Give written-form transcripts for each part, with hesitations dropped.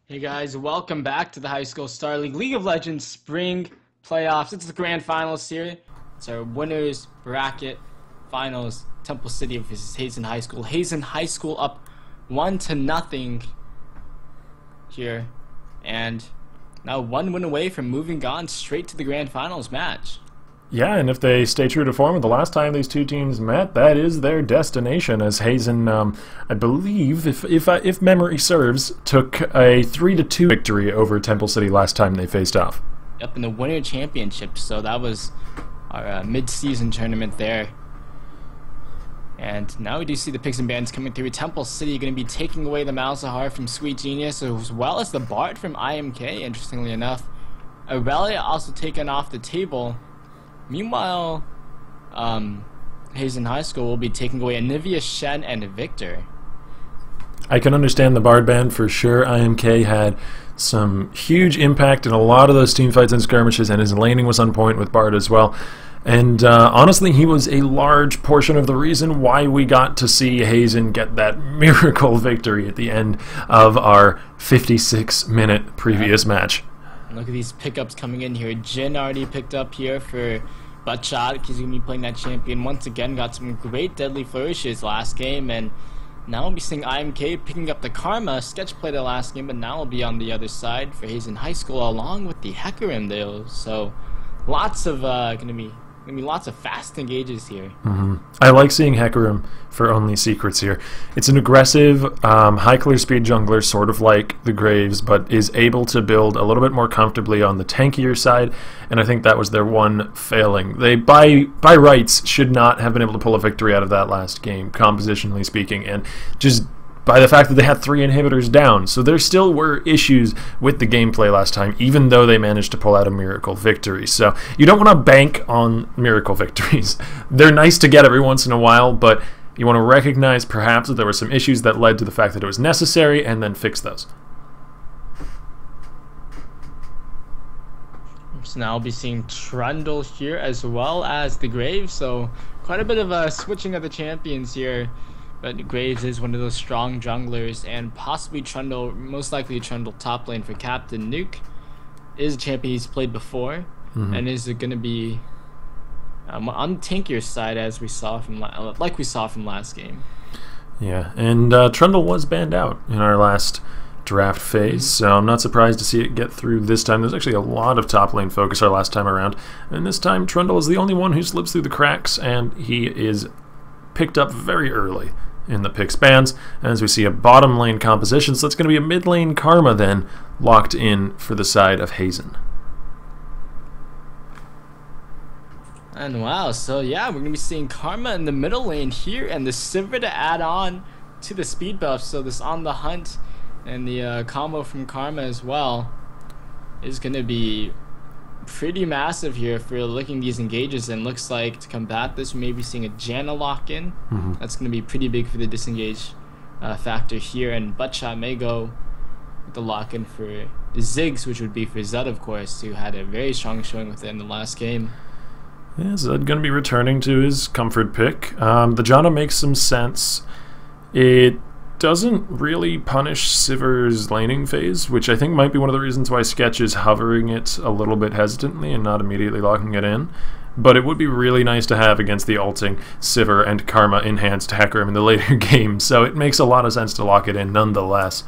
Hey guys, welcome back to the High School Star League of Legends Spring Playoffs. It's the grand finals here. It's our winners bracket finals. Temple City versus Hazen High School. Hazen High School up 1-0 here, and now one win away from moving on straight to the grand finals match. Yeah, and if they stay true to form, the last time these two teams met, that is their destination. As Hazen, I believe, if memory serves, took a 3-2 victory over Temple City last time they faced off. Yep, in the Winter Championship. So that was our mid-season tournament there. And now we do see the picks and bans coming through. Temple City going to be taking away the Malzahar from Sweet Genius, as well as the Bard from IMK, interestingly enough. Aurelia also taken off the table. Meanwhile, Hazen High School will be taking away Anivia, Shen, and Victor. I can understand the Bard ban for sure. IMK had some huge impact in a lot of those team fights and skirmishes, and his laning was on point with Bard as well. And honestly, he was a large portion of the reason why we got to see Hazen get that miracle victory at the end of our 56-minute previous match. Look at these pickups coming in here. Jin already picked up here for Buttshot because he's going to be playing that champion. Once again, got some great deadly flourishes last game, and now we'll be seeing IMK picking up the Karma. Sketch played the last game, but now we'll be on the other side for Hazen High School along with the Hecarim deal. So lots of going to be lots of fast engages here. I like seeing Hecarim for only secrets here. It's an aggressive, high clear speed jungler, sort of like the Graves, but is able to build a little bit more comfortably on the tankier side, and I think that was their one failing. They, by rights, should not have been able to pull a victory out of that last game, compositionally speaking, and just by the fact that they had 3 inhibitors down. So there still were issues with the gameplay last time, even though they managed to pull out a miracle victory. So you don't want to bank on miracle victories. They're nice to get every once in a while, but you want to recognize perhaps that there were some issues that led to the fact that it was necessary, and then fix those. So now we'll be seeing Trundle here as well as the Graves. So quite a bit of a switching of the champions here. But Graves is one of those strong junglers, and possibly Trundle, most likely Trundle top lane for Captain Nuke, is a champion he's played before, and is going to be on the tankier side, as we saw from like we saw from last game. Yeah, and Trundle was banned out in our last draft phase, so I'm not surprised to see it get through this time. There's actually a lot of top lane focus our last time around, and this time Trundle is the only one who slips through the cracks, and he is picked up very early in the picks bans, as we see a bottom lane composition. So it's going to be a mid lane Karma then locked in for the side of Hazen. And wow, so yeah, we're going to be seeing Karma in the middle lane here, and the Sivir to add on to the speed buff. So this On the Hunt and the combo from Karma as well is going to be pretty massive here for looking these engages, and looks like to combat this we may be seeing a Janna lock-in. That's going to be pretty big for the disengage factor here, and Buttshot may go with the lock-in for Ziggs, which would be for Zed, of course, who had a very strong showing within the last game. Yeah, Zed going to be returning to his comfort pick. The Janna makes some sense. It doesn't really punish Sivir's laning phase, which I think might be one of the reasons why Sketch is hovering it a little bit hesitantly and not immediately locking it in. But it would be really nice to have against the ulting Sivir and Karma enhanced Hecarim in the later game, so it makes a lot of sense to lock it in nonetheless.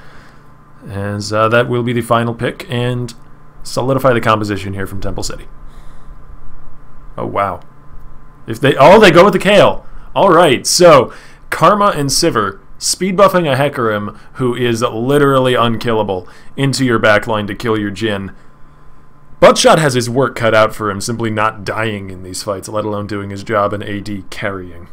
As that will be the final pick, and solidify the composition here from Temple City. Oh wow. If they go with the Kale. Alright, so Karma and Sivir speed buffing a Hecarim who is literally unkillable into your backline to kill your Jhin. Buttshot has his work cut out for him, simply not dying in these fights, let alone doing his job in AD carrying.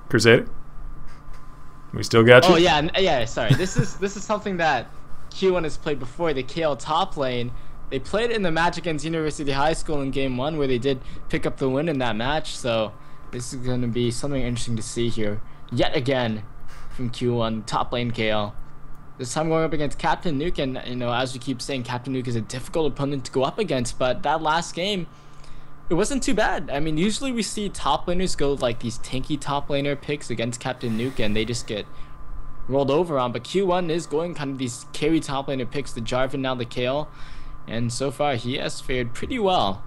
Crusader? We still got you? Oh yeah, sorry. This is something that Q1 has played before, the KL top lane. They played it in the match against University High School in Game 1, where they did pick up the win in that match, so this is going to be something interesting to see here. Yet again, from Q1, top lane KL. This time going up against Captain Nuke, and, you know, as we keep saying, Captain Nuke is a difficult opponent to go up against, but that last game, It wasn't too bad. I mean, usually we see top laners go like these tanky top laner picks against Captain Nuke, and they just get rolled over on. But Q1 is going kind of these carry top laner picks, the Jarvan, now the Kale, and so far he has fared pretty well.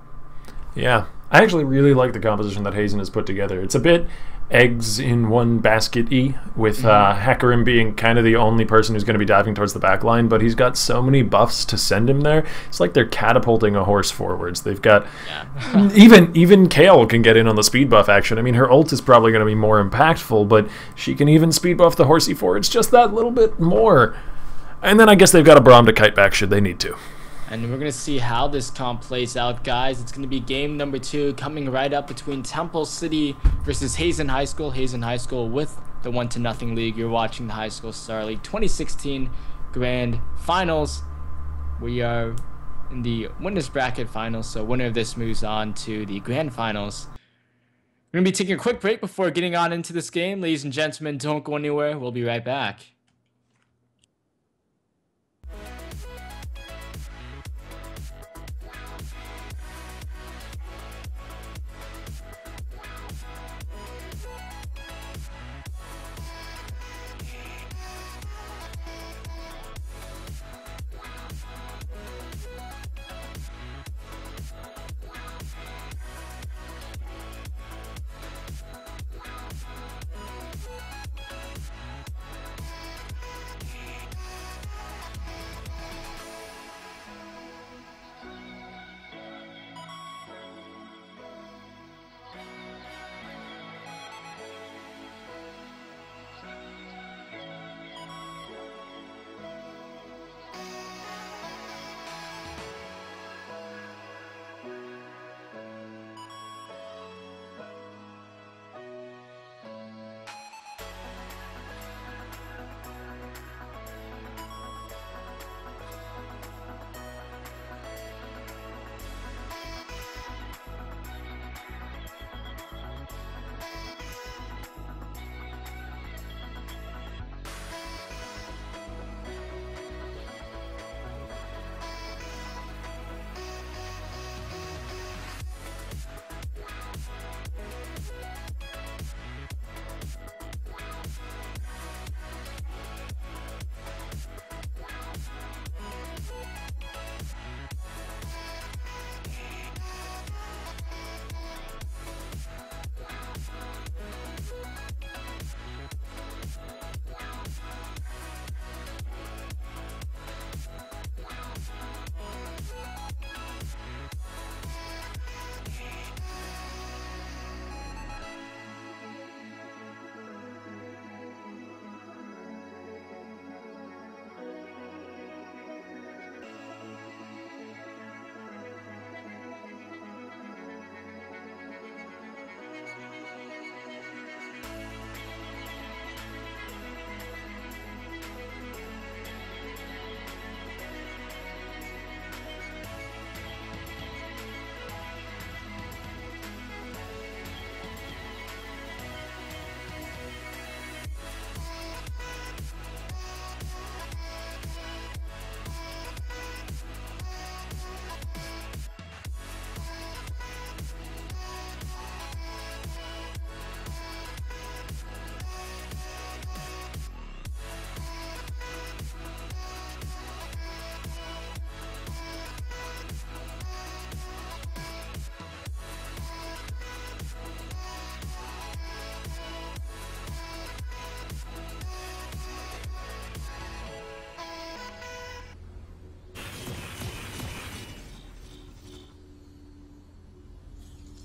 Yeah, I actually really like the composition that Hazen has put together. It's a bit eggs in one basket-y, with Hecarim being kind of the only person who's going to be diving towards the back line, but he's got so many buffs to send him there. It's like they're catapulting a horse forwards. They've got... even Kale can get in on the speed buff action. I mean, her ult is probably going to be more impactful, but she can even speed buff the horsey forwards just that little bit more. And then I guess they've got a Braum to kite back should they need to. And we're going to see how this comp plays out, guys. It's going to be game number 2 coming right up between Temple City versus Hazen High School. Hazen High School with the 1-0 league. You're watching the High School Star League 2016 Grand Finals. We are in the winners bracket finals, so winner of this moves on to the Grand Finals. We're going to be taking a quick break before getting on into this game. Ladies and gentlemen, don't go anywhere. We'll be right back.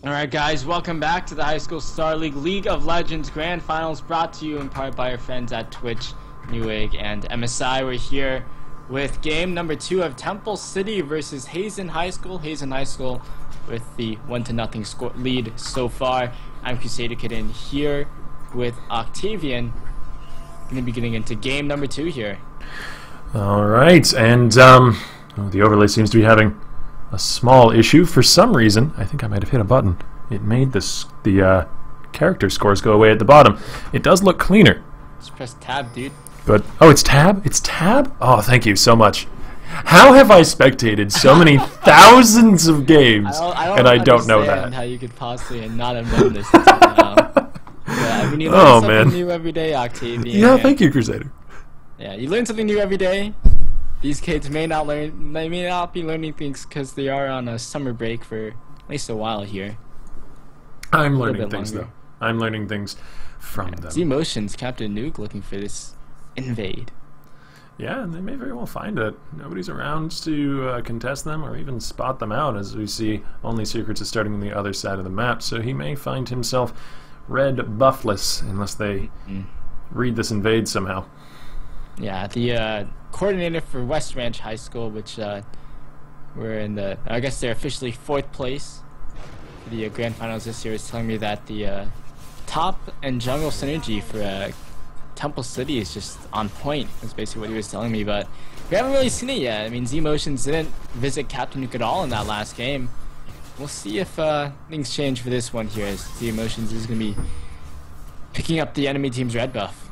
Alright guys, welcome back to the High School Star League League of Legends Grand Finals, brought to you in part by our friends at Twitch, Newegg, and MSI. We're here with game number 2 of Temple City versus Hazen High School. Hazen High School with the 1-0 lead so far. I'm Crusader Kid in here with Octavian. Going to be getting into game number 2 here. Alright, and the overlay seems to be having a small issue for some reason. I think I might have hit a button. It made the character scores go away at the bottom. It does look cleaner. Just press tab, dude. But oh, it's tab. It's tab. Oh, thank you so much. How have I spectated so many thousands of games and I don't know that? How you could possibly not have known this until now. Yeah, I mean, you learn something new every day, Octavian. Yeah, thank you, Crusader. Yeah, you learn something new every day. These kids may not be learning things because they are on a summer break for at least a while here. I'm learning things though. I'm learning things from them. Z-Motions, Captain Nuke looking for this invade. Yeah, and they may very well find it. Nobody's around to contest them or even spot them out, as we see Only Secrets is starting on the other side of the map, so he may find himself red buffless unless they read this invade somehow. Yeah, the coordinator for West Ranch High School, which we're in the, I guess they're officially 4th place for the grand finals this year, is telling me that the top and jungle synergy for Temple City is just on point. That's basically what he was telling me, but we haven't really seen it yet. I mean, Z-Motions didn't visit Captain Nuke at all in that last game. We'll see if things change for this one here, as Z-Motions is going to be picking up the enemy team's red buff.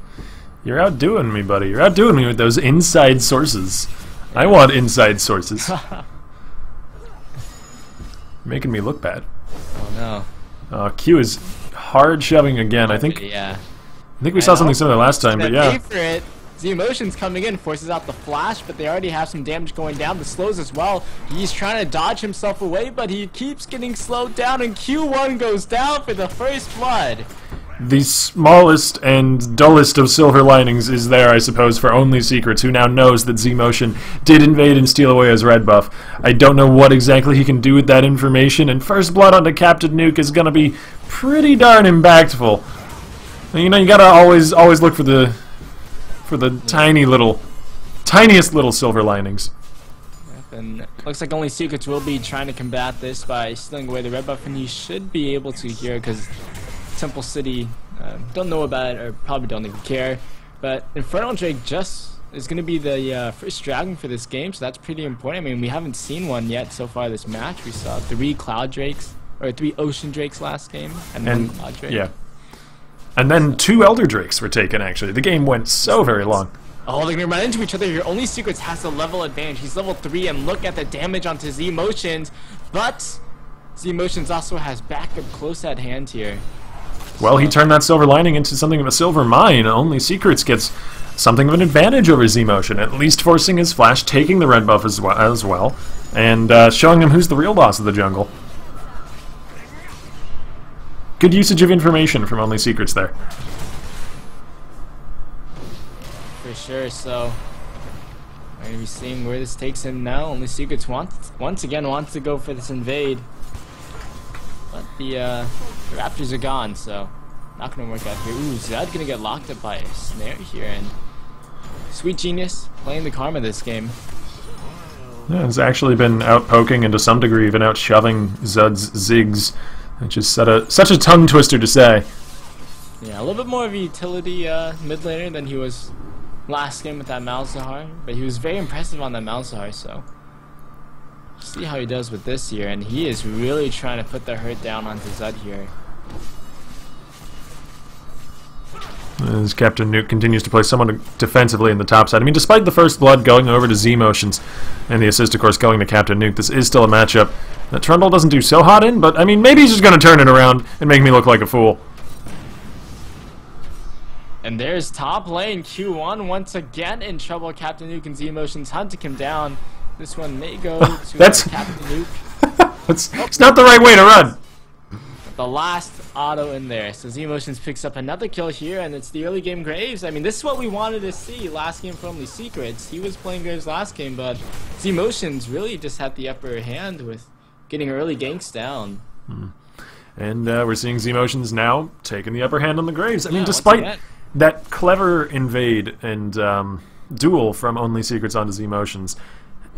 You're outdoing me, buddy. You're outdoing me with those inside sources. I want inside sources. Making me look bad. Oh no. Q is hard shoving again. I think we saw something similar last time, but yeah. For it. Z-Motions coming in, forces out the flash, but they already have some damage going down. The slows as well. He's trying to dodge himself away, but he keeps getting slowed down, and Q1 goes down for the first blood. The smallest and dullest of silver linings is there, I suppose, for Only Secrets, who now knows that Z-Motion did invade and steal away his red buff. I don't know what exactly he can do with that information, and first blood onto Captain Nuke is going to be pretty darn impactful. You know, you gotta always look for the tiniest little silver linings. Yep, and looks like Only Secrets will be trying to combat this by stealing away the red buff, and he should be able to here because Temple City don't know about it or probably don't even care. But Infernal Drake just is going to be the first dragon for this game, so that's pretty important. I mean, we haven't seen one yet so far this match. We saw 3 Cloud Drakes or 3 Ocean Drakes last game, and 1 Cloud Drake. Yeah. And then 2 Elder Drakes were taken, actually. The game went so very long. Oh, they're going to run into each other here. Only Secrets has the level advantage. He's level 3, and look at the damage onto Z-Motions. But Z-Motions also has backup close at hand here. Well, he turned that silver lining into something of a silver mine. Only Secrets gets something of an advantage over Z-Motion, at least forcing his flash, taking the red buff as well and showing him who's the real boss of the jungle. Good usage of information from Only Secrets there. For sure, so we're going to be seeing where this takes him now. Only Secrets once again wants to go for this invade. But the Raptors are gone, so not going to work out here. Ooh, Zed going to get locked up by a snare here, and Sweet Genius playing the karma this game. Yeah, it's actually been out poking and to some degree even out shoving Zed's zigs. Which is such a tongue twister to say. Yeah, a little bit more of a utility mid laner than he was last game with that Malzahar, but he was very impressive on that Malzahar, so see how he does with this here, and he is really trying to put the hurt down onto Zed here. As Captain Nuke continues to play somewhat defensively in the top side. I mean, despite the first blood going over to Z-Motions and the assist, of course, going to Captain Nuke, this is still a matchup that Trundle doesn't do so hot in, but, I mean, maybe he's just going to turn it around and make me look like a fool. And there's top lane, Q1 once again in trouble. Captain Nuke and Z-Motions hunting him down. This one may go to Captain Nuke. It's not the right way to run. The last auto in there. So Z-Motions picks up another kill here, and it's the early game Graves. I mean, this is what we wanted to see last game for Only Secrets. He was playing Graves last game, but Z-Motions really just had the upper hand with getting early ganks down. And we're seeing Z-Motions now taking the upper hand on the Graves. I mean, despite that clever invade and duel from Only Secrets onto Z-Motions,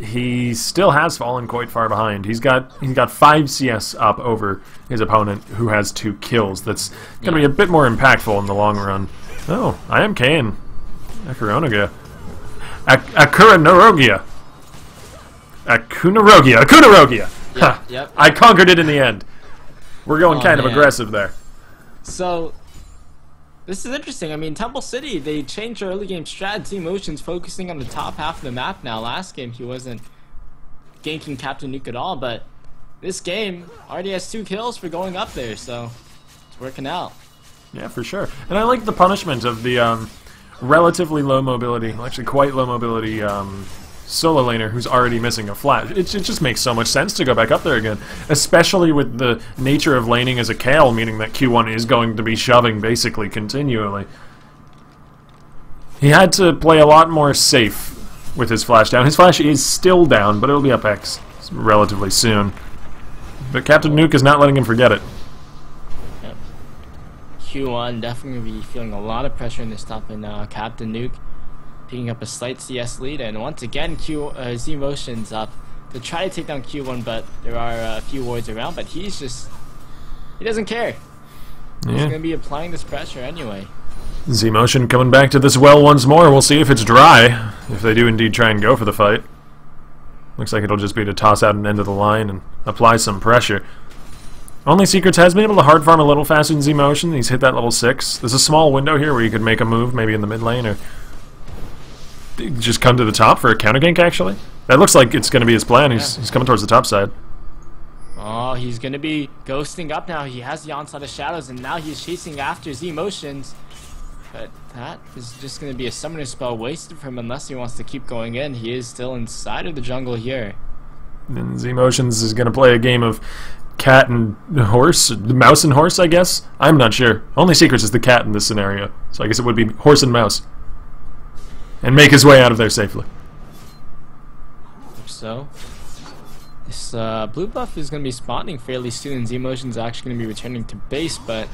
he still has fallen quite far behind. He's got 5 CS up over his opponent, who has 2 kills. That's going to be a bit more impactful in the long run. Oh, I am Kane. Akuronoga. Akunorogia. Akunarogia. Yep. I conquered it in the end. We're going kind of aggressive there. So This is interesting. I mean, Temple City, they changed their early game strategy. Motion's focusing on the top half of the map now. Last game, he wasn't ganking Captain Nuke at all, but this game already has 2 kills for going up there, so it's working out. Yeah, for sure. And I like the punishment of the relatively low mobility, actually quite low mobility solo laner who's already missing a flash. It just makes so much sense to go back up there again, especially with the nature of laning as a Kayle, meaning that Q1 is going to be shoving basically continually. He had to play a lot more safe with his flash down. His flash is still down, but it'll be up X relatively soon. But Captain Nuke is not letting him forget it. Yep. Q1 definitely going to be feeling a lot of pressure in this top, and Captain Nuke picking up a slight CS lead, and once again Z Motion's up to try to take down Q1, but there are a few wards around, but he doesn't care. He's going to be applying this pressure anyway. Z Motion coming back to this well once more. We'll see if it's dry, if they do indeed try and go for the fight. Looks like it'll just be to toss out an end of the line and apply some pressure. Only Secrets has been able to hard farm a little faster than Z Motion. He's hit that level 6. There's a small window here where you could make a move, maybe in the mid lane, or just come to the top for a counter gank, actually. That looks like it's going to be his plan. He's coming towards the top side. Oh, he's going to be ghosting up now. He has the onslaught of shadows, and now he's chasing after Z Motions. But that is just going to be a summoner spell wasted for him unless he wants to keep going in. He is still inside of the jungle here. And Z Motions is going to play a game of cat and horse, mouse and horse, I guess? I'm not sure. Only Secrets is the cat in this scenario, so I guess it would be horse and mouse. And make his way out of there safely. Hope so. This blue buff is going to be spawning fairly soon, and Z Motion's actually going to be returning to base, but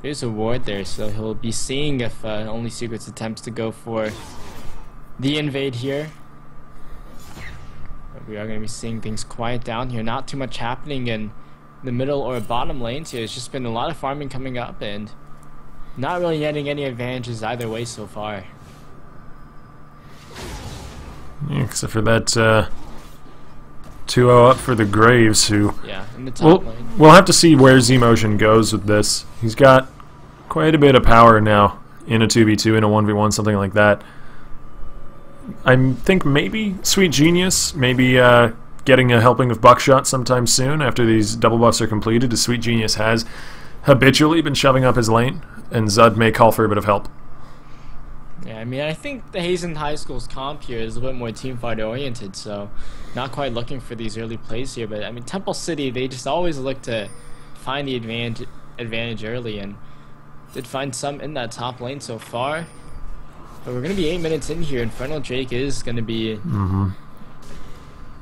there's a ward there, so he'll be seeing if Only Secrets attempts to go for the invade here. But we are going to be seeing things quiet down here. Not too much happening in the middle or bottom lanes here. It's just been a lot of farming coming up, and not really getting any advantages either way so far. Yeah, except for that 2-0 up for the Graves, who... Yeah, in the top lane. We'll have to see where Z Motion goes with this. He's got quite a bit of power now in a 2v2, in a 1v1, something like that. I think maybe Sweet Genius, maybe getting a helping of Buckshot sometime soon after these double buffs are completed, as Sweet Genius has habitually been shoving up his lane, and Zud may call for a bit of help. Yeah, I mean, I think the Hazen High School's comp here is a bit more team fighter oriented, so not quite looking for these early plays here. But I mean, Temple City, they just always look to find the advantage early, and did find some in that top lane so far. But we're gonna be 8 minutes in here. Infernal Drake is gonna be.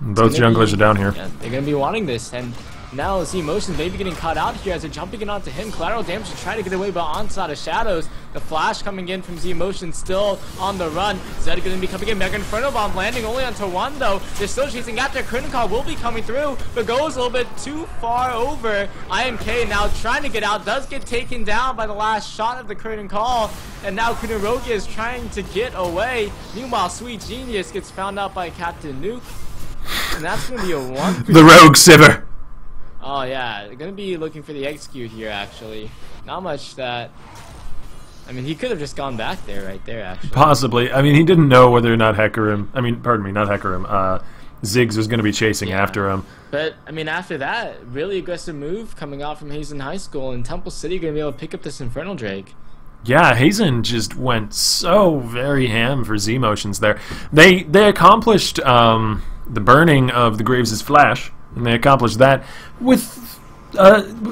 Both junglers are down here. Yeah, they're gonna be wanting this, and now Z Motion maybe getting caught out here as they're jumping in onto him. Collateral damage to try to get away, but onslaught of shadows. The flash coming in from Z Motion, still on the run. Zed gonna be coming in. Mega Inferno Bomb landing only onto one though. They're still chasing after. Critical Call will be coming through, but goes a little bit too far over. IMK now trying to get out, does get taken down by the last shot of the Curtain Call, and now Kunarogi is trying to get away. Meanwhile, Sweet Genius gets found out by Captain Nuke, and that's gonna be a 1. The Rogue Sivir. Oh yeah, they're gonna be looking for the execute here actually. Not much that... I mean, he could have just gone back there, right there actually. Possibly. I mean, he didn't know whether or not Hecarim... I mean, pardon me, not Hecarim. Ziggs was gonna be chasing after him. But, I mean, after that, really aggressive move coming out from Hazen High School, and Temple City gonna be able to pick up this Infernal Drake. Yeah, Hazen just went so very ham for Z Motions there. They accomplished the burning of the Graves' flash, and they accomplished that with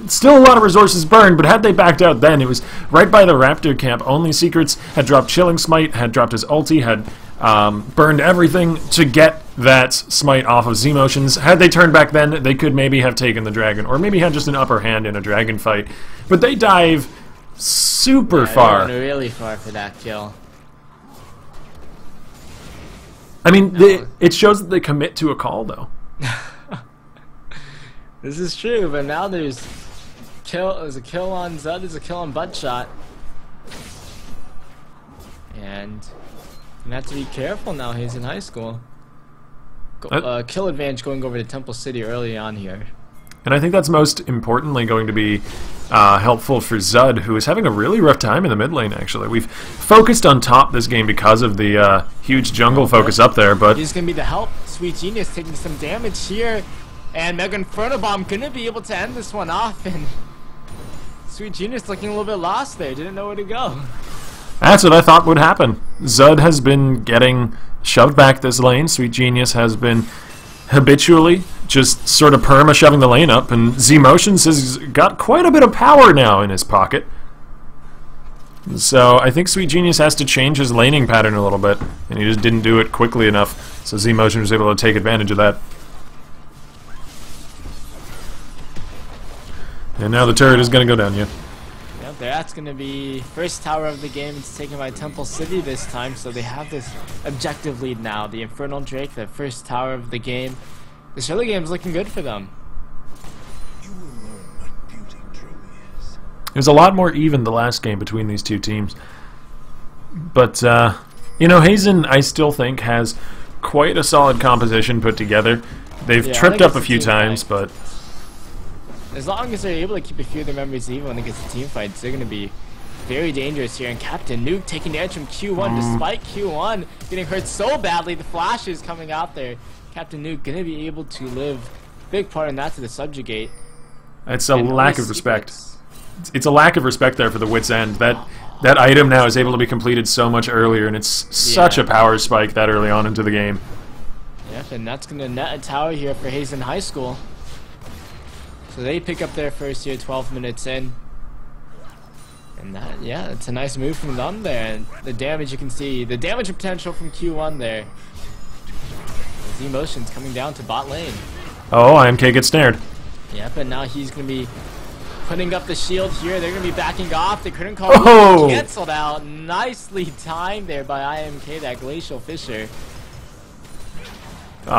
still a lot of resources burned, but had they backed out then, it was right by the Raptor camp. Only Secrets had dropped Chilling Smite, had dropped his ulti, had burned everything to get that smite off of Z Motions. Had they turned back then, they could maybe have taken the dragon, or maybe had just an upper hand in a dragon fight. But they dive super far. They went really far for that kill. I mean, it shows that they commit to a call, though. This is true, but now there's a kill on Zud, there's a kill on Buckshot. And you have to be careful now, he's in high school. Kill advantage going over to Temple City early on here. And I think that's most importantly going to be helpful for Zud, who is having a really rough time in the mid lane, actually. We've focused on top this game because of the huge jungle focus up there, but... He's going to be the help. Sweet Genius taking some damage here. And Mega Inferno Bomb going to be able to end this one off. And Sweet Genius looking a little bit lost there. Didn't know where to go. That's what I thought would happen. Zud has been getting shoved back this lane. Sweet Genius has been habitually just sort of perma-shoving the lane up, and Z-Motions has got quite a bit of power now in his pocket. So I think Sweet Genius has to change his laning pattern a little bit, and he just didn't do it quickly enough, so Z-Motion was able to take advantage of that. And now the turret is going to go down, yeah. Yep, that's going to be first tower of the game. It's taken by Temple City this time, so they have this objective lead now. The Infernal Drake, the first tower of the game. This early game is looking good for them. You will learn what beauty truly is. It was a lot more even the last game between these two teams. But, you know, Hazen, I still think, has quite a solid composition put together. They've tripped up a few times, but... As long as they're able to keep a few of their members even when it gets to team fights, they're going to be very dangerous here. And Captain Nuke taking damage from Q1, despite Q1 getting hurt so badly. The flashes coming out there. Captain Nuke going to be able to live big part in that to the subjugate. It's a lack of respect. It's a lack of respect there for the Wit's End. That item now is able to be completed so much earlier, and it's such a power spike that early on into the game. Yep, and that's going to net a tower here for Hazen High School. So they pick up their first here 12 minutes in. And that, yeah, it's a nice move from them there. And the damage you can see, the damage potential from Q1 there. Z-Motions coming down to bot lane. Oh, IMK gets snared. Yep, and now he's going to be putting up the shield here. They're going to be backing off. They couldn't call it. Canceled out. Nicely timed there by IMK, that Glacial Fisher.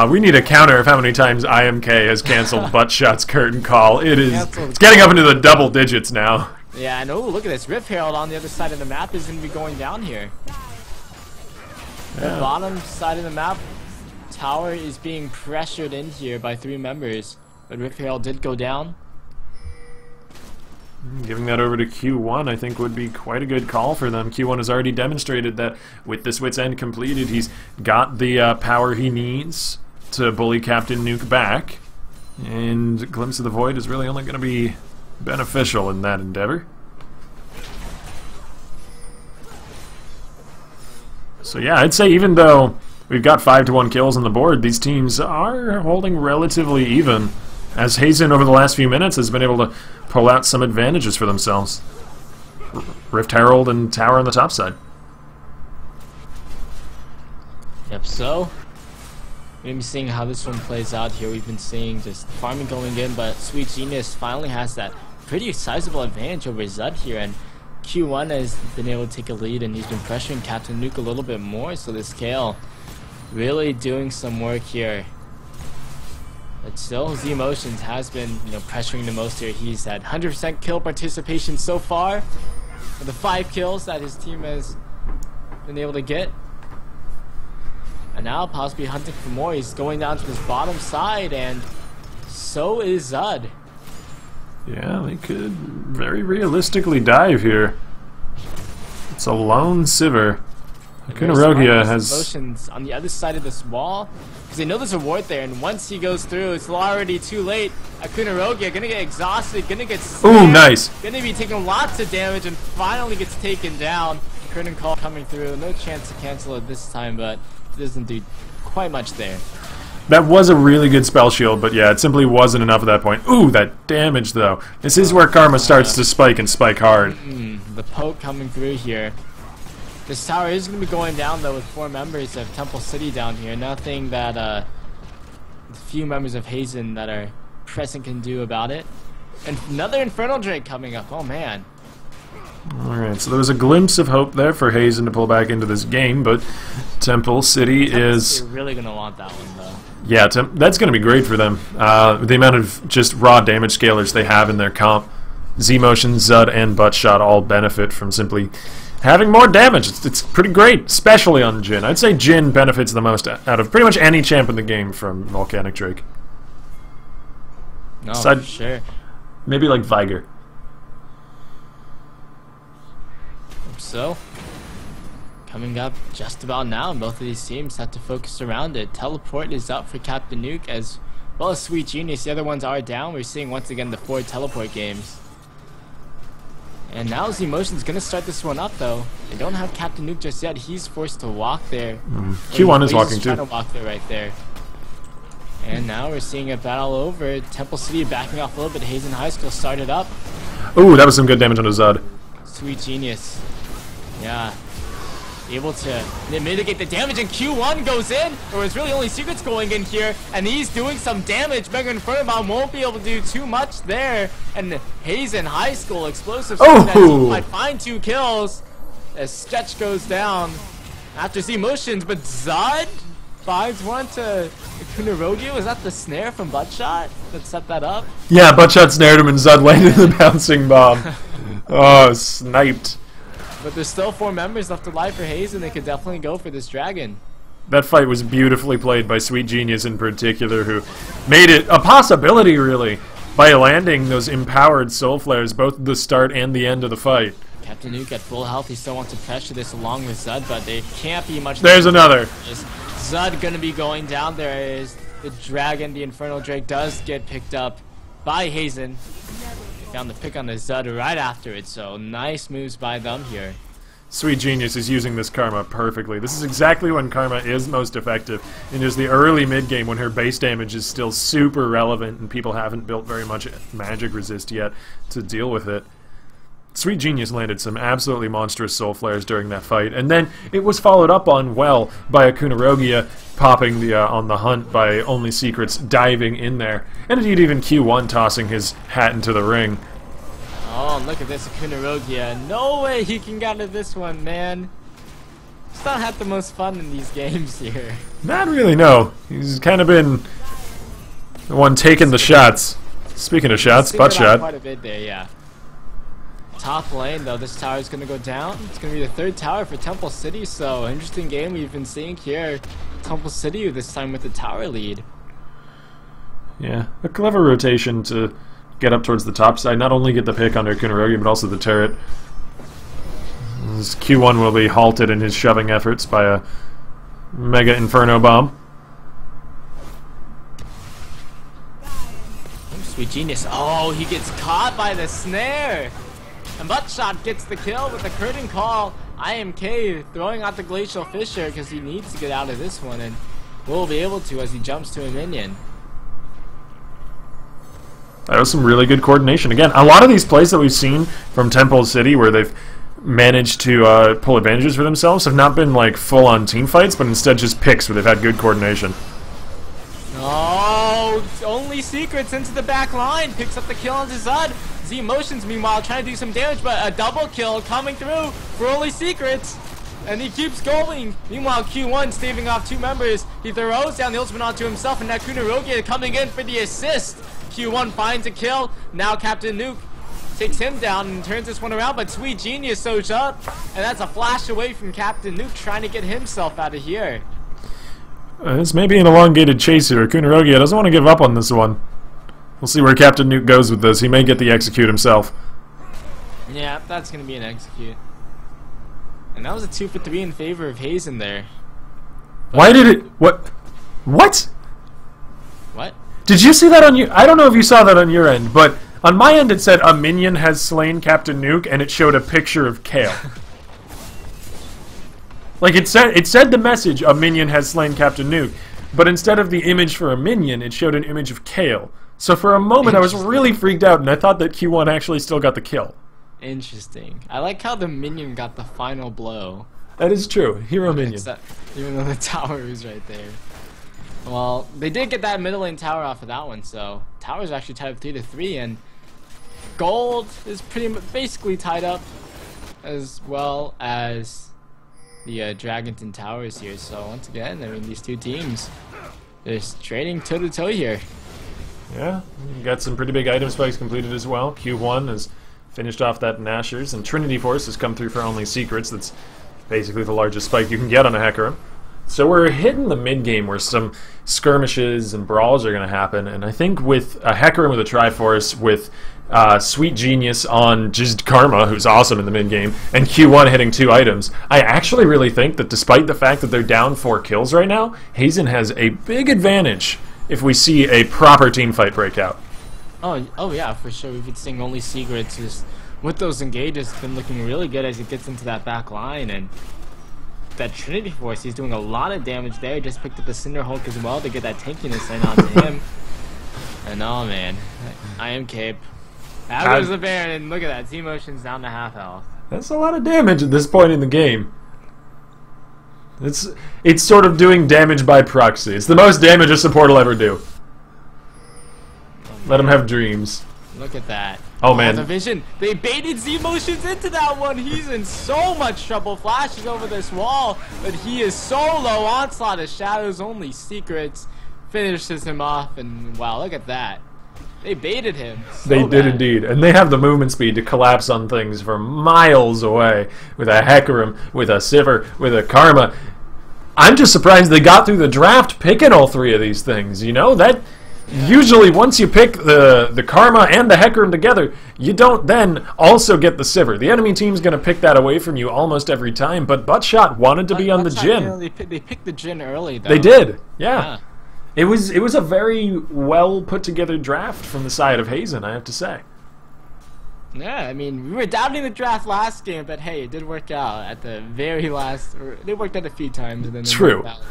We need a counter of how many times IMK has canceled butt shots curtain call. It's getting up into the double digits now. Yeah, and oh, look at this. Rift Herald on the other side of the map is going to be going down here. Yeah. The bottom side of the map, tower is being pressured in here by 3 members. But Rift Herald did go down. Giving that over to Q1 I think would be quite a good call for them. Q1 has already demonstrated that with this Wit's End completed, he's got the power he needs to bully Captain Nuke back. And Glimpse of the Void is really only going to be beneficial in that endeavor. So yeah, I'd say even though we've got 5-1 kills on the board, these teams are holding relatively even, as Hazen over the last few minutes has been able to pull out some advantages for themselves. Rift Herald and Tower on the top side. Yep, so we're going to be seeing how this one plays out here. We've been seeing just farming going in, but Sweet Genius finally has that pretty sizable advantage over Zud here, and Q1 has been able to take a lead, and he's been pressuring Captain Nuke a little bit more, so this Kale really doing some work here. But still, Z-Motions has been, pressuring the most here. He's had 100% kill participation so far, with the 5 kills that his team has been able to get. And now possibly hunting for more. He's going down to this bottom side, and so is Zud. Yeah, they could very realistically dive here. It's a lone Sivir. Kunarogia has motions on the other side of this wall, because they know there's a ward there, and once he goes through, it's already too late. Kunarogia gonna get exhausted, gonna get slammed, ooh, nice. Gonna be taking lots of damage, and finally gets taken down. Curtain call coming through, no chance to cancel it this time, but it doesn't do quite much there. That was a really good spell shield, but yeah, it simply wasn't enough at that point. Ooh, that damage though. This is where Karma starts to spike and spike hard. The poke coming through here. This tower is going to be going down though with 4 members of Temple City down here. Nothing that the few members of Hazen that are present can do about it. And another Infernal Drake coming up. Oh man. Alright, so there was a glimpse of hope there for Hazen to pull back into this game, but Temple City is... You're really going to want that one though. Yeah, that's going to be great for them. The amount of just raw damage scalers they have in their comp. Z-Motion, Zud, and Buttshot all benefit from simply having more damage. It's pretty great, especially on Jhin. I'd say Jhin benefits the most out of pretty much any champ in the game from Volcanic Drake. No, Side, for sure. maybe like Viger. So, coming up just about now, and both of these teams have to focus around it. Teleport is up for Captain Nuke as well as Sweet Genius. The other ones are down. We're seeing once again the 4 teleport games. And now Z-Motion's gonna start this one up though. They don't have Captain Nuke just yet. He's forced to walk there. Q1 is walking too. Trying to walk there right there. And now we're seeing a battle over. Temple City backing off a little bit. Hazen High School started up. Ooh, that was some good damage on the Zud. Sweet Genius. Yeah. Able to mitigate the damage, and Q1 goes in. There was really only secrets going in here, and he's doing some damage. Mega Inferno Bomb won't be able to do too much there. And Hazen High School explosive might find 2 kills as Stretch goes down after Z-Motions, but Zud finds one to Kunarogi. Was that the snare from Buttshot that set that up? Yeah, Buttshot snared him and Zud landed the bouncing bomb. Oh, sniped. But there's still 4 members left alive for Hazen. They could definitely go for this dragon. That fight was beautifully played by Sweet Genius in particular, who made it a possibility, really, by landing those empowered soul flares both at the start and the end of the fight. Captain Nuke at full health. He still wants to pressure this along with Zud, but they can't be much. There's another. Zud gonna be going down. There is the dragon. The Infernal Drake does get picked up by Hazen. Found the pick on the Zud right after it, so nice moves by them here. Sweet Genius is using this Karma perfectly. This is exactly when Karma is most effective, in just the early mid-game when her base damage is still super relevant and people haven't built very much magic resist yet to deal with it. Sweet Genius landed some absolutely monstrous soul flares during that fight, and then it was followed up on well by a Kunarogia popping the on the hunt by Only Secrets diving in there, and indeed even Q1 tossing his hat into the ring. Oh, look at this Kunarogia. No way he can get out of this one, man. He's not had the most fun in these games here. Not really, no. He's kind of been the one taking the shots. Speaking of shots, butt shot. Quite a bit there, yeah. Top lane, though, this tower is going to go down. It's going to be the 3rd tower for Temple City, so interesting game we've been seeing here. Temple City this time with the tower lead. Yeah, a clever rotation to get up towards the top side. Not only get the pick under Kunarogi, but also the turret. This Q1 will be halted in his shoving efforts by a Mega Inferno Bomb. Sweet Genius. Oh, he gets caught by the snare. And Buttshot gets the kill with the curtain call. IMK throwing out the Glacial Fissure because he needs to get out of this one, and will be able to as he jumps to a minion. That was some really good coordination. Again, a lot of these plays that we've seen from Temple City where they've managed to pull advantages for themselves have not been like full-on team fights, but instead just picks where they've had good coordination. Oh, Only Secrets into the back line. Picks up the kill on Zud. Z-Motions, meanwhile, trying to do some damage, but a double kill coming through for Only Secrets. And he keeps going. Meanwhile, Q1 staving off 2 members. He throws down the ultimate onto himself, and now Kunarogi coming in for the assist. Q1 finds a kill. Now Captain Nuke takes him down and turns this one around, but Sweet Genius shows up. And that's a flash away from Captain Nuke trying to get himself out of here. This may be an elongated chase here. Kunarogi doesn't want to give up on this one. We'll see where Captain Nuke goes with this. He may get the execute himself. Yeah, that's going to be an execute. And that was a 2 for 3 in favor of Hazen there. But why did it... What? What? What? Did you see that on your... I don't know if you saw that on your end, but on my end it said a minion has slain Captain Nuke, and it showed a picture of Kale. Like, it said the message, a minion has slain Captain Nuke, but instead of the image for a minion, it showed an image of Kale. So for a moment I was really freaked out, and I thought that Q1 actually still got the kill. Interesting. I like how the minion got the final blow. That is true. Hero minion. Even though the tower was right there. Well, they did get that middle lane tower off of that one, so tower's actually tied up 3 to 3, and gold is basically tied up, as well as the Dragonton towers here. So once again, I mean, these 2 teams, they're trading toe to toe here. Yeah, got some pretty big item spikes completed as well. Q1 has finished off that Nashers, and Trinity Force has come through for Only Secrets. That's basically the largest spike you can get on a Hecarim. So we're hitting the mid-game where some skirmishes and brawls are going to happen, and I think with a Hecarim with a Triforce, with Sweet Genius on just Karma, who's awesome in the mid-game, and Q1 hitting 2 items, I actually really think that despite the fact that they're down 4 kills right now, Hazen has a big advantage if we see a proper team fight break out. Oh yeah, for sure. We've been seeing only Secrets just with those engages been looking really good as he gets into that back line, and that Trinity Force, he's doing a lot of damage there. Just picked up the Cinder Hulk as well to get that tankiness in onto him. And oh man, I am Cape. Out goes the Baron, and look at that, Z-Motion's down to half health. That's a lot of damage at this point in the game. It's sort of doing damage by proxy. It's the most damage a support will ever do. Let him have dreams. Look at that. Oh man. The vision. They baited Z-Motions into that one. He's in so much trouble. Flashes over this wall, but he is so low. Onslaught of Shadows, only Secrets finishes him off, and wow, look at that. They baited him. So they did indeed, and they have the movement speed to collapse on things from miles away with a Hecarim, with a Sivir, with a Karma. I'm just surprised they got through the draft picking all 3 of these things, you know? That usually once you pick the Karma and the Hecarim together, you don't then also get the Sivir. The enemy team's going to pick that away from you almost every time, but Buttshot wanted to be on the Jhin. You know, they picked the Jhin early, though. They did, yeah. It was a very well put together draft from the side of Hazen, I have to say. Yeah, I mean, we were doubting the draft last game, but hey, it did work out at the very last. They worked out a few times, and then they True. worked out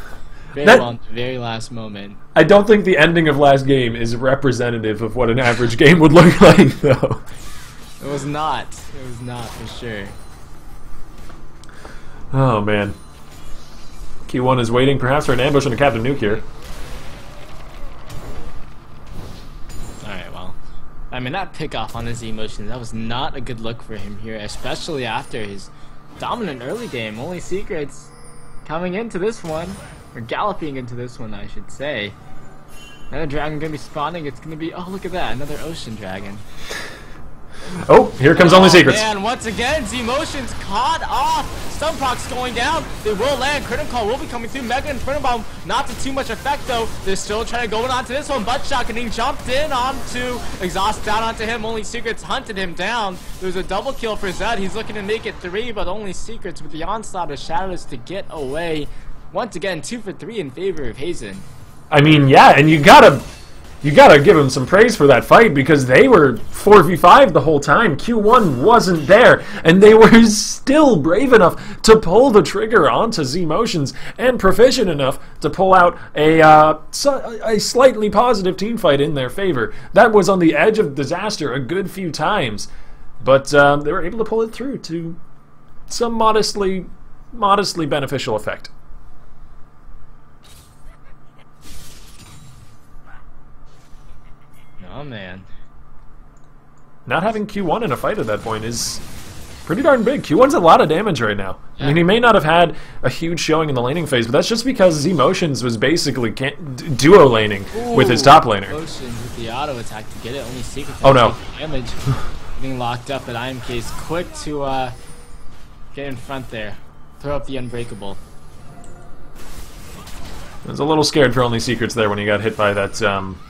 very well at the very last moment. I don't think the ending of last game is representative of what an average game would look like, though. It was not. It was not for sure. Oh man. Q1 is waiting, perhaps, for an ambush on a Captain Nuke here. I mean, that pick-off on his emotions, that was not a good look for him here, especially after his dominant early game. Only Secrets coming into this one, or galloping into this one, I should say. Another dragon going to be spawning. It's going to be, oh, look at that, another ocean dragon. Oh, here comes Only Secrets. And once again, Z-Motion's caught off. Stun procs going down. They will land. Critical Call will be coming through. Mega Inferno Bomb, not to too much effect though. They're still trying to go in onto this one. Buttshot getting jumped in onto, exhaust down onto him. Only Secrets hunted him down. There's a double kill for Zed. He's looking to make it 3, but Only Secrets with the onslaught of Shadows to get away. Once again, 2 for 3 in favor of Hazen. I mean, yeah, and you gotta give them some praise for that fight, because they were 4v5 the whole time. Q1 wasn't there, and they were still brave enough to pull the trigger onto Z-Motions and proficient enough to pull out a slightly positive team fight in their favor. That was on the edge of disaster a good few times, but they were able to pull it through to some modestly beneficial effect. Oh man. Not having Q1 in a fight at that point is pretty darn big. Q1's a lot of damage right now. Yeah. I mean, he may not have had a huge showing in the laning phase, but that's just because Z-Motions was basically duo laning with his top laner. Motions with the auto attack to get it. Only Secret damage. Getting locked up, but IMK is quick to get in front there. Throw up the Unbreakable. I was a little scared for Only Secrets there when he got hit by that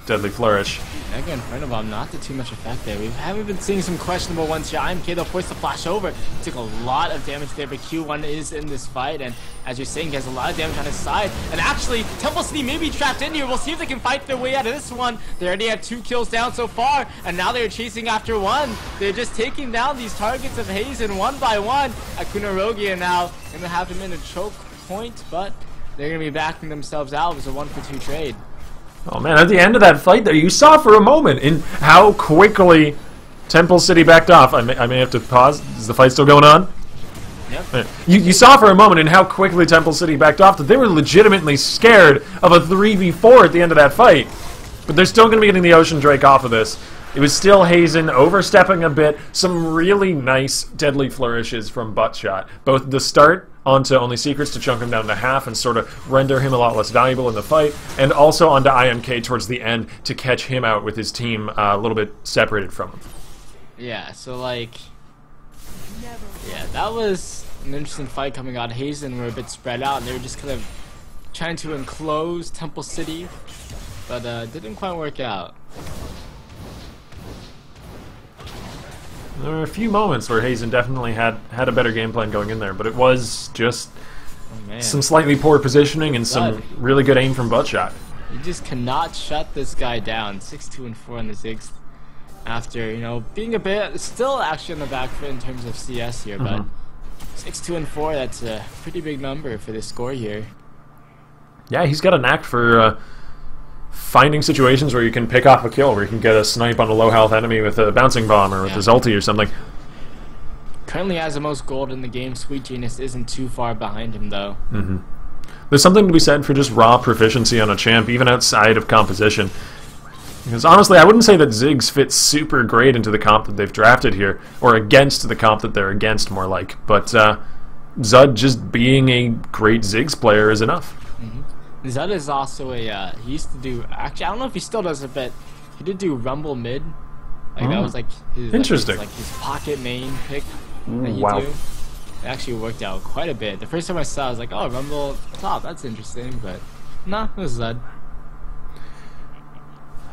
Deadly Flourish. Mega Inferno Bomb, not to too much effect there. We haven't been seeing some questionable ones here. IMK though forced to flash over. Took a lot of damage there, but Q1 is in this fight, and as you're saying, he has a lot of damage on his side. And actually, Temple City may be trapped in here. We'll see if they can fight their way out of this one. They already have 2 kills down so far, and now they're chasing after 1. They're just taking down these targets of Hazen one by one. Akuna Rogia now gonna have him in a choke point, but they're going to be backing themselves out. It was a 1-for-2 trade. Oh man, at the end of that fight there, you saw for a moment in how quickly Temple City backed off. I may have to pause. Is the fight still going on? Yep. You saw for a moment in how quickly Temple City backed off that they were legitimately scared of a 3v4 at the end of that fight. But they're still going to be getting the Ocean Drake off of this. It was still Hazen overstepping a bit. Some really nice Deadly Flourishes from Buttshot. Both at the start onto Only Secrets to chunk him down to half and sort of render him a lot less valuable in the fight, and also onto IMK towards the end to catch him out with his team a little bit separated from him. Yeah, so like, yeah, that was an interesting fight coming out. Hazen were a bit spread out, and they were just kind of trying to enclose Temple City, but didn't quite work out. There were a few moments where Hazen definitely had a better game plan going in there, but it was just some slightly poor positioning and some really good aim from butt shot. You just cannot shut this guy down. 6-2-4 on the Ziggs after, you know, being a bit still actually on the back foot in terms of CS here, but 6-2-4, that's a pretty big number for this score here. Yeah, he's got a knack for finding situations where you can pick off a kill, where you can get a snipe on a low health enemy with a bouncing bomb or with his ulti or something. Currently has the most gold in the game. Sweet Genius isn't too far behind him though. There's something to be said for just raw proficiency on a champ, even outside of composition. Because honestly, I wouldn't say that Ziggs fits super great into the comp that they've drafted here, or against the comp that they're against, more like. But Zud just being a great Ziggs player is enough. Zud is also a, he used to do, actually I don't know if he still does it, but he did do Rumble mid. Like that was like his, interesting. Like his pocket main pick that you do. It actually worked out quite a bit. The first time I saw it, I was like, oh, Rumble top, that's interesting, but nah, it was Zud.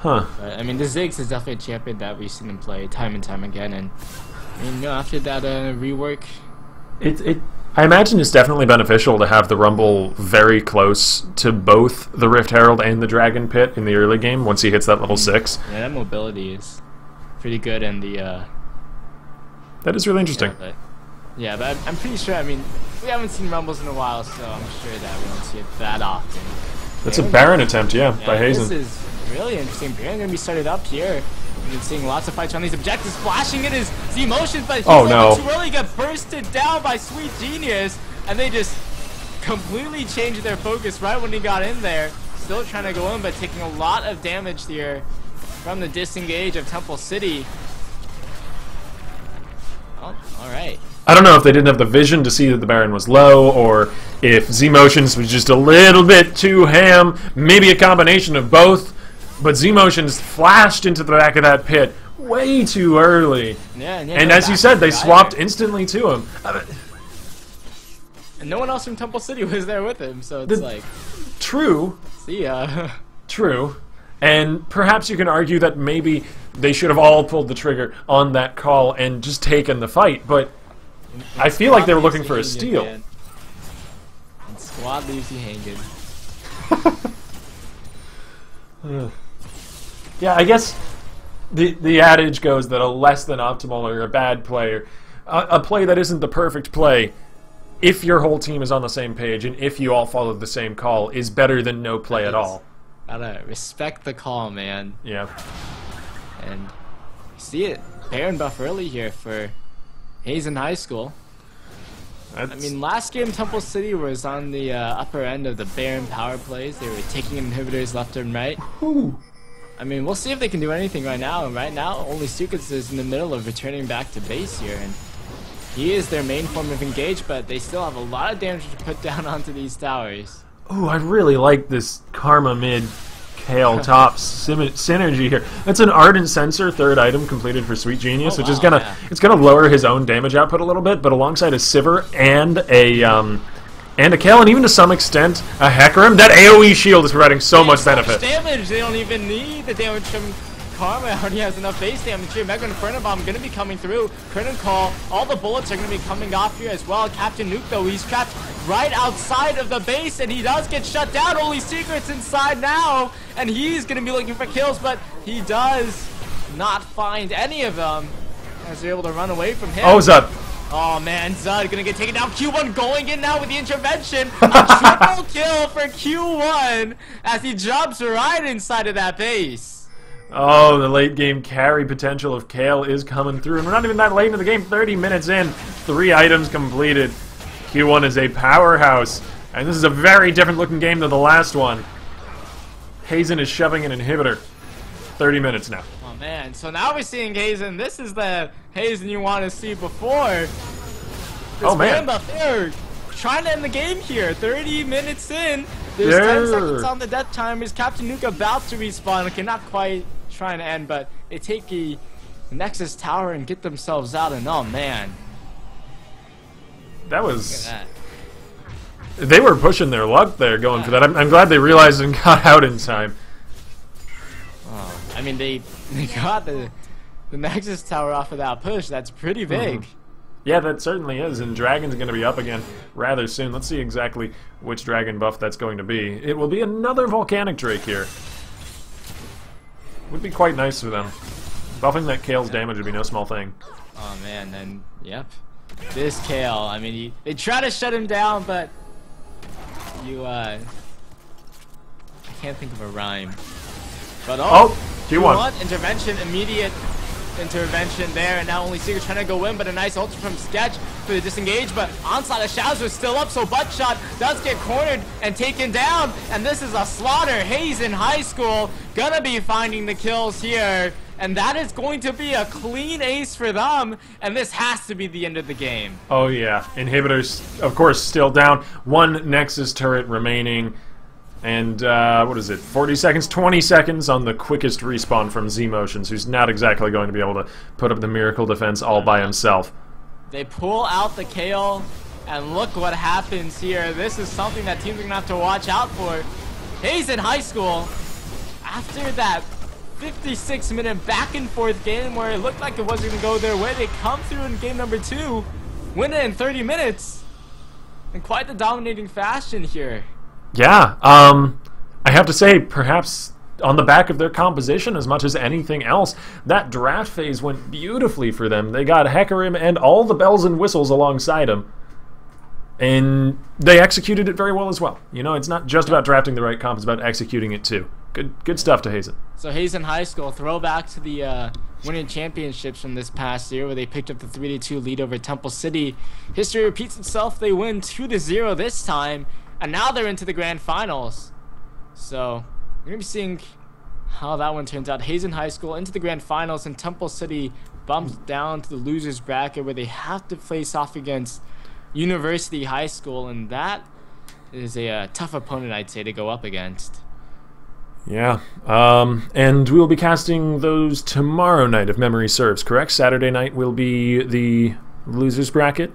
But, I mean, the Ziggs is definitely a champion that we've seen him play time and time again, and I mean, you know, after that rework, I imagine it's definitely beneficial to have the Rumble very close to both the Rift Herald and the Dragon Pit in the early game once he hits that level 6. Yeah, that mobility is pretty good, and the that is really interesting. Yeah, but I'm pretty sure, I mean, we haven't seen Rumbles in a while, so I'm sure that we don't see it that often. That's a Baron attempt, yeah, by Hazen. This is really interesting. Baron going to be started up here. We've been seeing lots of fights on these objectives, flashing in his Z-motions, but he's too early, got bursted down by Sweet Genius, and they just completely changed their focus right when he got in there. Still trying to go in, but taking a lot of damage here from the disengage of Temple City. Oh, alright. I don't know if they didn't have the vision to see that the Baron was low, or if Z-Motions was just a little bit too ham, maybe a combination of both, but Z-Motions flashed into the back of that pit way too early. And as you said, they swapped instantly to him. And no one else from Temple City was there with him, so it's like... True. See ya. True. And perhaps you can argue that maybe they should have all pulled the trigger on that call and just taken the fight, but I feel like they were looking for a steal. And squad leaves you hanging. Yeah, I guess the adage goes that a less than optimal or a bad player, a play that isn't the perfect play, if your whole team is on the same page and if you all follow the same call, is better than no play at all. Gotta respect the call, man. Yeah. And you see it. Baron buff early here for Hazen High School. I mean, last game Temple City was on the upper end of the Baron power plays. They were taking inhibitors left and right. I mean, we'll see if they can do anything right now. And right now, only Sukets is in the middle of returning back to base here. And he is their main form of engage, but they still have a lot of damage to put down onto these towers. Ooh, I really like this Karma mid Kale top synergy here. That's an Ardent Sensor, third item completed for Sweet Genius, which is gonna it's gonna lower his own damage output a little bit, but alongside a Sivir and a Kale, and even to some extent a Hecarim, that AoE shield is providing so much benefit. Damage, they don't even need the damage from Karma. Already has enough base damage here. Mega Inferno Bomb gonna be coming through. Curtain Call, all the bullets are gonna be coming off here as well. Captain Nuke though, he's trapped right outside of the base, and he does get shut down. Only Secrets inside now, and he's gonna be looking for kills, but he does not find any of them as they're able to run away from him. Oh, Zud. Oh man, Zud gonna get taken down. Q1 going in now with the intervention. A triple kill for Q1 as he jumps right inside of that base. Oh, the late game carry potential of Kale is coming through, and we're not even that late into the game. 30 minutes in, 3 items completed. Q1 is a powerhouse, and this is a very different looking game than the last one. Hazen is shoving an inhibitor. 30 minutes now. Oh man, so now we're seeing Hazen. This is the Hazen you want to see before. Oh man. They're trying to end the game here. 30 minutes in. There's 10 seconds on the death timers. Captain Nuke about to respawn. Okay, not quite trying to end, but they take the Nexus Tower and get themselves out, and oh man. That was... They were pushing their luck there going for that. I'm glad they realized and got out in time. Oh, I mean, they got the Nexus Tower off of that push. That's pretty big. Yeah, that certainly is, and Dragon's going to be up again rather soon. Let's see exactly which Dragon buff that's going to be. It will be another Volcanic Drake here. Would be quite nice for them. Buffing that Kale's damage would be no small thing. Oh man, then yep. This Kale, I mean, they try to shut him down, but I can't think of a rhyme. But Q1 intervention, immediate intervention there, and now only Seeker trying to go in, but a nice ultra from Sketch for the disengage, but Onslaught of Shadows is still up, so Buttshot does get cornered and taken down, and this is a slaughter. Hazen High School gonna be finding the kills here, and that is going to be a clean ace for them, and this has to be the end of the game. Oh yeah, Inhibitors, of course, still down. One Nexus turret remaining. And, what is it, 40 seconds, 20 seconds on the quickest respawn from Z-Motions, who's not exactly going to be able to put up the Miracle Defense all by himself. They pull out the Kale, and look what happens here. This is something that teams are going to have to watch out for. Hazen High School, after that 56-minute back-and-forth game where it looked like it wasn't going to go their way, they come through in game number 2, win it in 30 minutes, in quite the dominating fashion here. Yeah, I have to say, perhaps on the back of their composition as much as anything else, that draft phase went beautifully for them. They got Hecarim and all the bells and whistles alongside him, and they executed it very well as well. You know, it's not just about drafting the right comp, it's about executing it too. Good stuff to Hazen. So Hazen High School, throwback to the winning championships from this past year where they picked up the 3-2 lead over Temple City. History repeats itself. They win 2-0 this time. And now they're into the grand finals. So we're going to be seeing how that one turns out. Hazen High School into the grand finals, and Temple City bumps down to the losers bracket where they have to face off against University High School. And that is a tough opponent, I'd say, to go up against. Yeah, and we'll be casting those tomorrow night if memory serves, correct? Saturday night will be the losers bracket.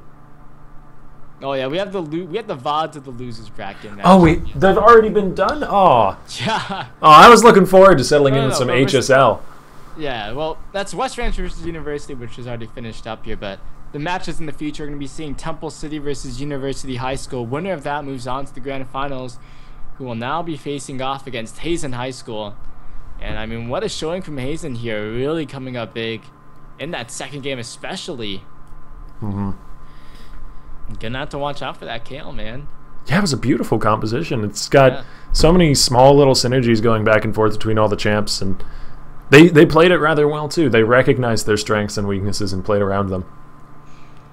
Oh yeah, we have the VODs of the losers bracket now. Oh wait, they've already been done? Oh. Yeah. Oh, I was looking forward to settling in with some HSL. Yeah, well, that's West Ranch versus University, which is already finished up here, but the matches in the future are going to be seeing Temple City versus University High School. Winner of that moves on to the grand finals, who will now be facing off against Hazen High School. And I mean, what a showing from Hazen here, really coming up big in that second game especially. Gonna have to watch out for that Kale, man. Yeah, it was a beautiful composition. It's got so many small little synergies going back and forth between all the champs, and they played it rather well too. They recognized their strengths and weaknesses and played around them.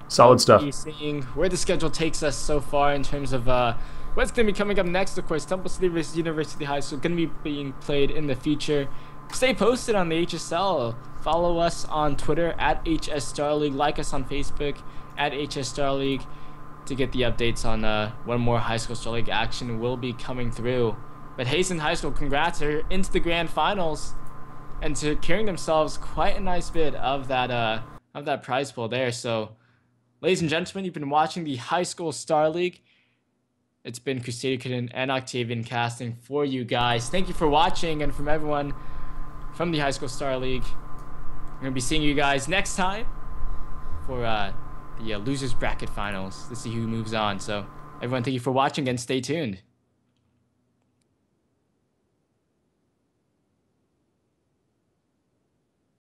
Solid stuff. Seeing where the schedule takes us so far in terms of what's going to be coming up next. Of course, Temple City versus University High School going to be being played in the future. Stay posted on the HSL. Follow us on Twitter at HS Star League. Like us on Facebook at HS Star League to get the updates on when more High School Star League action will be coming through. But Hazen High School, congrats, are into the grand finals and securing themselves quite a nice bit of that prize pool there. So, ladies and gentlemen, you've been watching the High School Star League. It's been Crusader Kitten and Octavian casting for you guys. Thank you for watching, and from everyone from the High School Star League, we're going to be seeing you guys next time for the losers bracket finals to see who moves on. So everyone, thank you for watching and stay tuned.